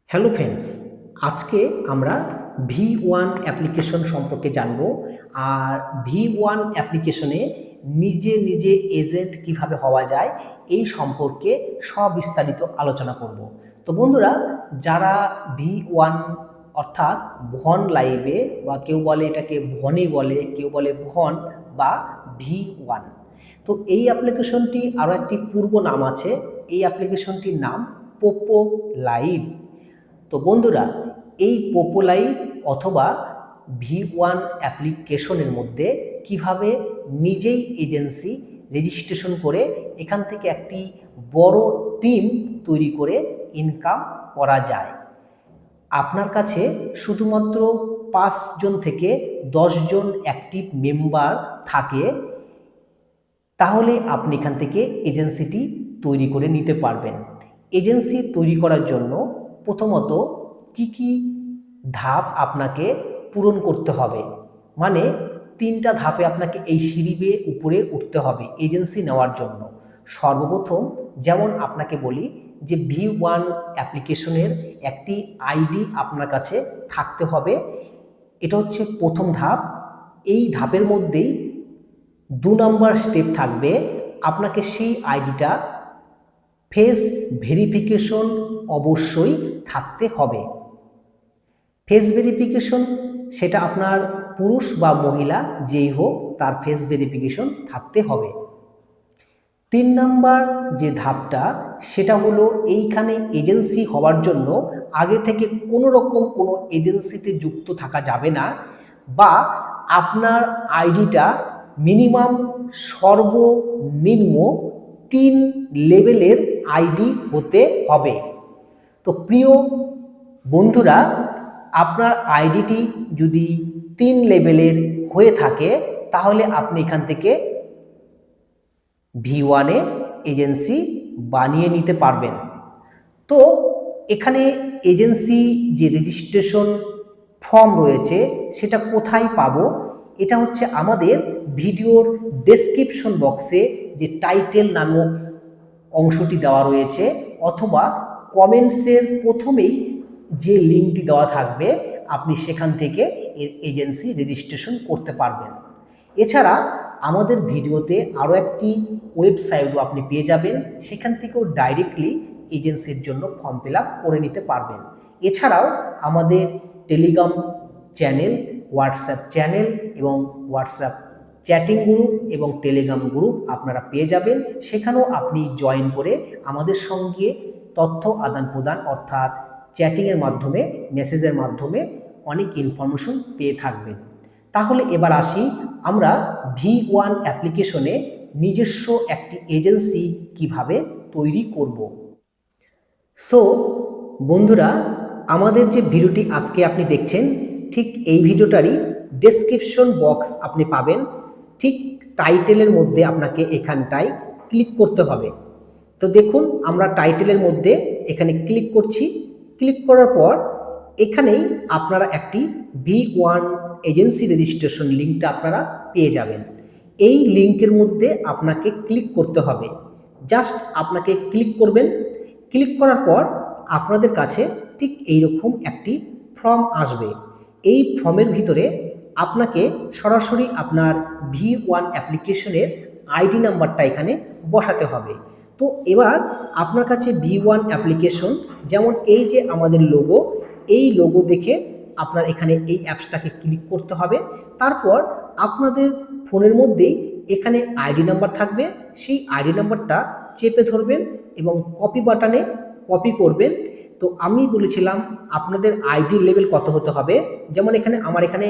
Hello friends, আজকে আমরা V1 application সম্পর্কে জানব। আর V1 অ্যাপ্লিকেশনে নিজে নিজে এজেন্ট কিভাবে হওয়া যায় এই সম্পর্কে সবিস্তারিত আলোচনা করব। তো বন্ধুরা, যারা V1 অর্থাৎ ভন লাইভে বা কেউ বলে এটাকে ভনি বলে, কেউ বলে ভন বা V1, তো এই অ্যাপ্লিকেশনটি আরও একটি পূর্ব নাম আছে। এই অ্যাপ্লিকেশনটির নাম পোপো লাইভ। তো বন্ধুরা, এই পোপো লাইভ অথবা V1 অ্যাপ্লিকেশনের মধ্যে কিভাবে নিজেই এজেন্সি রেজিস্ট্রেশন করে এখান থেকে একটি বড় টিম তৈরি করে ইনকাম করা যায়। আপনার কাছে শুধুমাত্র 5 জন থেকে 10 জন অ্যাক্টিভ মেম্বার থাকে, তাহলে আপনি এখান থেকে এজেন্সিটি তৈরি করে নিতে পারবেন। এজেন্সি তৈরি করার জন্য প্রথমত কি ধাপ আপনাকে পূরণ করতে হবে, মানে 3টা ধাপে আপনাকে এই সিঁড়ি বেয়ে উপরে উঠতে হবে এজেন্সি নেওয়ার জন্য। সর্বপ্রথম যেমন আপনাকে বলি যে V1 অ্যাপ্লিকেশনের একটি আইডি আপনার কাছে থাকতে হবে। এটা হচ্ছে প্রথম ধাপ। এই ধাপের মধ্যেই 2 নম্বর স্টেপ থাকবে, আপনাকে সেই আইডিটা ফেস ভেরিফিকেশন অবশ্যই থাকতে হবে। ফেস ভেরিফিকেশন সেটা আপনার পুরুষ বা মহিলা যেই হোক, তার ফেস ভেরিফিকেশন থাকতে হবে। 3 নম্বর যে ধাপটা সেটা হলো, এইখানে এজেন্সি হওয়ার জন্য আগে থেকে কোনো রকম কোনো এজেন্সিতে যুক্ত থাকা যাবে না, বা আপনার আইডিটা মিনিমাম সর্বনিম্ন 3 লেভেলের আইডি হতে হবে। তো প্রিয় বন্ধুরা, আপনার আইডিটি যদি 3 লেভেলের হয়ে থাকে তাহলে আপনি এখান থেকে V1 এজেন্সি বানিয়ে নিতে পারবেন। তো এখানে এজেন্সি যে রেজিস্ট্রেশন ফর্ম রয়েছে সেটা কোথায় পাবো? এটা হচ্ছে আমাদের ভিডিওর ডেসক্রিপশন বক্সে যে টাইটেল নামক অংশটি দেওয়া রয়েছে, অথবা কমেন্টসের প্রথমেই যে লিঙ্কটি দেওয়া থাকবে, আপনি সেখান থেকে এজেন্সি রেজিস্ট্রেশন করতে পারবেন। এছাড়া আমাদের ভিডিওতে আরও একটি ওয়েবসাইটও আপনি পেয়ে যাবেন, সেখান থেকেও ডাইরেক্টলি এজেন্সির জন্য ফর্ম ফিল আপ করে নিতে পারবেন। এছাড়াও আমাদের টেলিগ্রাম চ্যানেল, হোয়াটসঅ্যাপ চ্যানেল এবং হোয়াটসঅ্যাপ চ্যাটিং গ্রুপ এবং টেলিগ্রাম গ্রুপ আপনারা পেয়ে যাবেন। সেখানেও আপনি জয়েন করে আমাদের সঙ্গে তথ্য আদান প্রদান অর্থাৎ চ্যাটিংয়ের মাধ্যমে, মেসেজের মাধ্যমে অনেক ইনফরমেশন পেয়ে থাকবেন। তাহলে এবার আসি আমরা V1 অ্যাপ্লিকেশনে নিজস্ব একটি এজেন্সি কিভাবে তৈরি করব। সো বন্ধুরা, আমাদের যে ভিডিওটি আজকে আপনি দেখছেন, ঠিক এই ভিডিওটারই ডেসক্রিপশন বক্স আপনি পাবেন। ঠিক টাইটেলের মধ্যে আপনাকে এখানটায় ক্লিক করতে হবে। তো দেখুন, আমরা টাইটেলের মধ্যে এখানে ক্লিক করছি। ক্লিক করার পর এখানেই আপনারা একটি V1 এজেন্সি রেজিস্ট্রেশন লিঙ্কটা আপনারা পেয়ে যাবেন। এই লিঙ্কের মধ্যে আপনাকে ক্লিক করতে হবে। জাস্ট আপনাকে ক্লিক করবেন। ক্লিক করার পর আপনাদের কাছে ঠিক এইরকম একটি ফর্ম আসবে। এই ফর্মের ভিতরে আপনাকে সরাসরি আপনার V1 অ্যাপ্লিকেশনের আইডি নাম্বারটা এখানে বসাতে হবে। তো এবার আপনার কাছে V1 অ্যাপ্লিকেশন, যেমন এই যে আমাদের লোগো, এই লোগো দেখে আপনার এখানে এই অ্যাপসটাকে ক্লিক করতে হবে। তারপর আপনাদের ফোনের মধ্যেই এখানে আইডি নাম্বার থাকবে, সেই আইডি নাম্বারটা চেপে ধরবেন এবং কপি বাটনে কপি করবেন। তো আমি বলেছিলাম আপনাদের আইডি লেভেল কত হতে হবে। যেমন এখানে আমার এখানে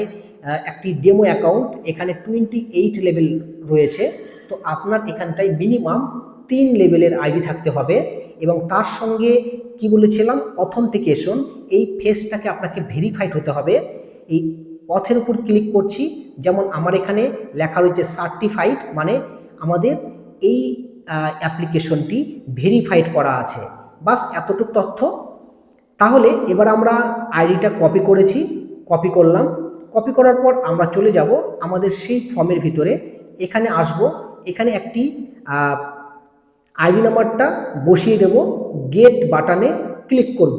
একটি ডেমো অ্যাকাউন্ট, এখানে 28 লেভেল রয়েছে। তো আপনার এখানটায় মিনিমাম 3 লেভেলের আইডি থাকতে হবে, এবং তার সঙ্গে কি বলেছিলাম, অথেন্টিকেশন, এই ফেসটাকে আপনাকে ভেরিফাইড হতে হবে। এই পথের উপর ক্লিক করছি, যেমন আমার এখানে লেখা রয়েছে সার্টিফাইড, মানে আমাদের এই অ্যাপ্লিকেশনটি ভেরিফাইড করা আছে। বাস এতটুকু তথ্য। তাহলে এবার আমরা আইডিটা কপি করেছি, কপি করলাম। কপি করার পর আমরা চলে যাব আমাদের সেই ফর্মের ভিতরে। এখানে আসব, এখানে একটি আইডি নাম্বারটা বসিয়ে দেব, গেট বাটনে ক্লিক করব।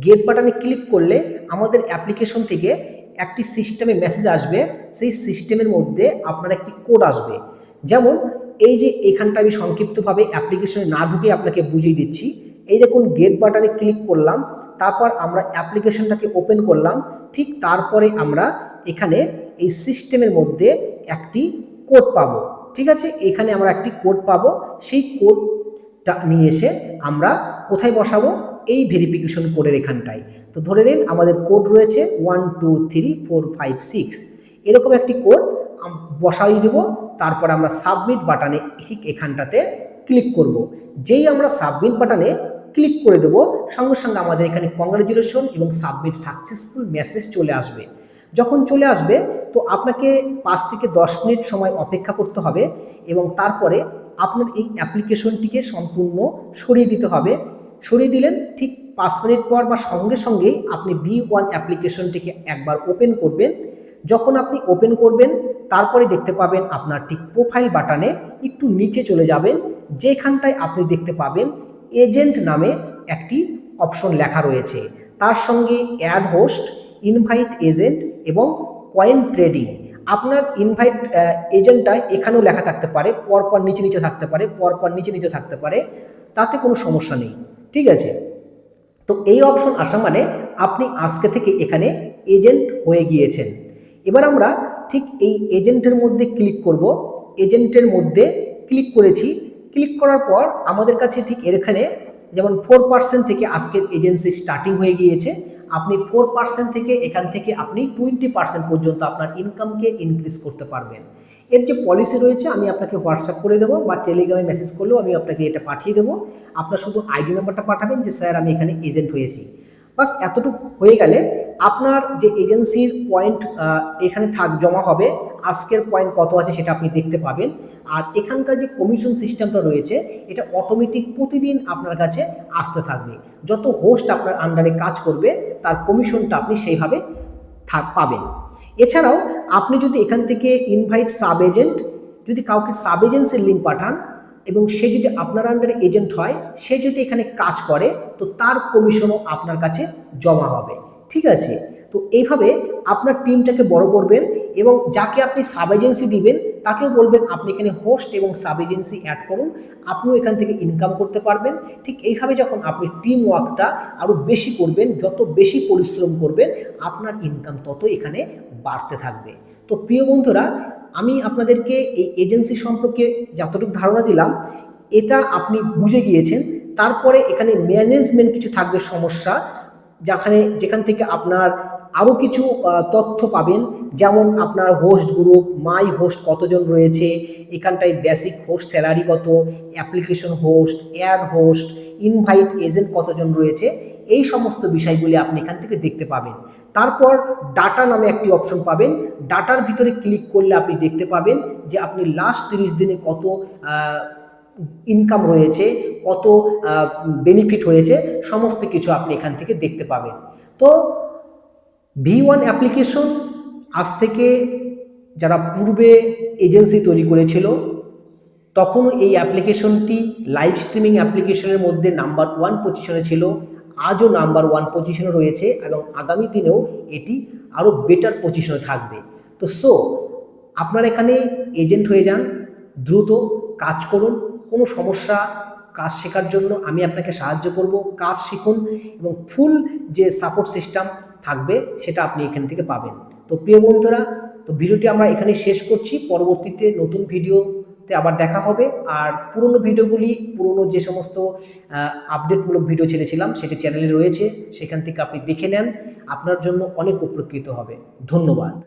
গেট বাটনে ক্লিক করলে আমাদের অ্যাপ্লিকেশন থেকে একটি সিস্টেমে মেসেজ আসবে, সেই সিস্টেমের মধ্যে আপনার একটি কোড আসবে। যেমন এই যে এখানটা আমি সংক্ষিপ্তভাবে অ্যাপ্লিকেশনে না ঢুকে আপনাকে বুঝিয়ে দিচ্ছি। এই দেখুন গেট বাটনে ক্লিক করলাম, তারপর আমরা অ্যাপ্লিকেশনটাকে ওপেন করলাম, ঠিক তারপরে আমরা এখানে এই সিস্টেমের মধ্যে একটি কোড পাবো। ঠিক আছে, এখানে আমরা একটি কোড পাবো, সেই কোডটা নিয়ে এসে আমরা কোথায় বসাবো, এই ভেরিফিকেশন কোডের এখানটায়। তো ধরে নিন আমাদের কোড রয়েছে 1 2 3 4 5 6, এরকম একটি কোড বসাই দেব। তারপর আমরা সাবমিট বাটনে ঠিক এখানটাতে ক্লিক করব। যেই আমরা সাবমিট বাটনে ক্লিক করে দেব, সঙ্গে সঙ্গে আমাদের এখানে কংগ্রাচুলেশন এবং সাবমিট সাকসেসফুল মেসেজ চলে আসবে। যখন চলে আসবে তো আপনাকে 5 থেকে 10 মিনিট সময় অপেক্ষা করতে হবে এবং তারপরে আপনার এই অ্যাপ্লিকেশনটিকে সম্পূর্ণ সরিয়ে দিতে হবে। সরিয়ে দিলেন, ঠিক 5 মিনিট পর বা সঙ্গে সঙ্গেই আপনি V1 অ্যাপ্লিকেশনটিকে একবার ওপেন করবেন। যখন আপনি ওপেন করবেন তারপরে দেখতে পাবেন আপনার ঠিক প্রোফাইল বাটনে একটু নিচে চলে যাবেন, যেখানটায় আপনি দেখতে পাবেন এজেন্ট নামে একটি অপশন লেখা রয়েছে, তার সঙ্গে অ্যাড হোস্ট, ইনভাইট এজেন্ট এবং কয়েন ট্রেডিং। আপনার ইনভাইট এজেন্টটা এখানেও লেখা থাকতে পারে, পরপর নিচে নিচে থাকতে পারে, পরপর নিচে নিচে থাকতে পারে, তাতে কোনো সমস্যা নেই। ঠিক আছে, তো এই অপশন আসা মানে আপনি আজকে থেকে এখানে এজেন্ট হয়ে গিয়েছেন। এবার আমরা ঠিক এই এজেন্টের মধ্যে ক্লিক করব। এজেন্টের মধ্যে ক্লিক করেছি, ক্লিক করার পর আমাদের কাছে ঠিক এখানে যেমন 4% থেকে আজকের এজেন্সি স্টার্টিং হয়ে গিয়েছে। আপনি 4% থেকে এখান থেকে আপনি 20% পর্যন্ত আপনার ইনকামকে ইনক্রিজ করতে পারবেন। এর যে পলিসি রয়েছে আমি আপনাকে হোয়াটসঅ্যাপ করে দেবো বা টেলিগ্রামে মেসেজ করলেও আমি আপনাকে এটা পাঠিয়ে দেবো। আপনার শুধু আইডি নাম্বারটা পাঠাবেন যে স্যার আমি এখানে এজেন্ট হয়েছি, বাস এতটুকু হয়ে গেলে আপনার যে এজেন্সির পয়েন্ট এখানে জমা হবে, আজকের পয়েন্ট কত আছে সেটা আপনি দেখতে পাবেন। আর এখানকার যে কমিশন সিস্টেমটা রয়েছে এটা অটোমেটিক প্রতিদিন আপনার কাছে আসতে থাকবে। যত হোস্ট আপনার আন্ডারে কাজ করবে তার কমিশনটা আপনি সেইভাবে পাবেন। এছাড়াও আপনি যদি এখান থেকে ইনভাইট সাব এজেন্ট, যদি কাউকে সাব এজেন্সির লিঙ্ক পাঠান এবং সে যদি আপনার আন্ডারে এজেন্ট হয়, সে যদি এখানে কাজ করে তো তার কমিশনও আপনার কাছে জমা হবে। ঠিক আছে, তো এইভাবে আপনার টিমটাকে বড় করবেন এবং যাকে আপনি সাব এজেন্সি দিবেন তাকেও বলবেন আপনি এখানে হোস্ট এবং সাব এজেন্সি অ্যাড করুন, আপনিও এখান থেকে ইনকাম করতে পারবেন। ঠিক এইভাবে যখন আপনি টিম ওয়ার্কটা আরও বেশি করবেন, যত বেশি পরিশ্রম করবেন আপনার ইনকাম তত এখানে বাড়তে থাকবে। তো প্রিয় বন্ধুরা, আমি আপনাদেরকে এই এজেন্সি সম্পর্কে যতটুকু ধারণা দিলাম এটা আপনি বুঝে গিয়েছেন। তারপরে এখানে ম্যানেজমেন্ট কিছু থাকবে সমস্যা, যেখান থেকে আপনার আরও কিছু তথ্য পাবেন, যেমন আপনার হোস্ট গ্রুপ, মাই হোস্ট কতজন রয়েছে, এখানটায় বেসিক হোস্ট স্যালারি কত, application host, add host, invite agent কতজন রয়েছে, এই সমস্ত বিষয়গুলি আপনি এখান থেকে দেখতে পাবেন। তারপর ডাটা নামে একটি অপশন পাবেন, ডাটার ভিতরে ক্লিক করলে আপনি দেখতে পাবেন যে আপনি লাস্ট 30 দিনে কত ইনকাম রয়েছে, কত বেনিফিট হয়েছে, সমস্ত কিছু আপনি এখান থেকে দেখতে পাবেন। তো V1 অ্যাপ্লিকেশন আজ থেকে যারা পূর্বে এজেন্সি তৈরি করেছিল তখনও এই অ্যাপ্লিকেশনটি লাইভ স্ট্রিমিং অ্যাপ্লিকেশনের মধ্যে নাম্বার 1 পজিশনে ছিল, আজও নাম্বার 1 পজিশনে রয়েছে এবং আগামী দিনেও এটি আরও বেটার পজিশনে থাকবে। তো আপনারা এখানে এজেন্ট হয়ে যান, দ্রুত কাজ করুন, কোনো সমস্যা কাজ শেখার জন্য আমি আপনাকে সাহায্য করব, কাজ শিখুন এবং ফুল যে সাপোর্ট সিস্টেম থাকবে সেটা আপনি এখান থেকে পাবেন। তো প্রিয় বন্ধুরা, তো ভিডিওটি আমরা এখানে শেষ করছি, পরবর্তীতে নতুন ভিডিওতে আবার দেখা হবে। আর পুরনো ভিডিওগুলি, পুরনো যে সমস্ত আপডেটমূলক ভিডিও ছেড়েছিলাম সেটি চ্যানেলে রয়েছে, সেখান থেকে আপনি দেখে নেন, আপনার জন্য অনেক উপকৃত হবে। ধন্যবাদ।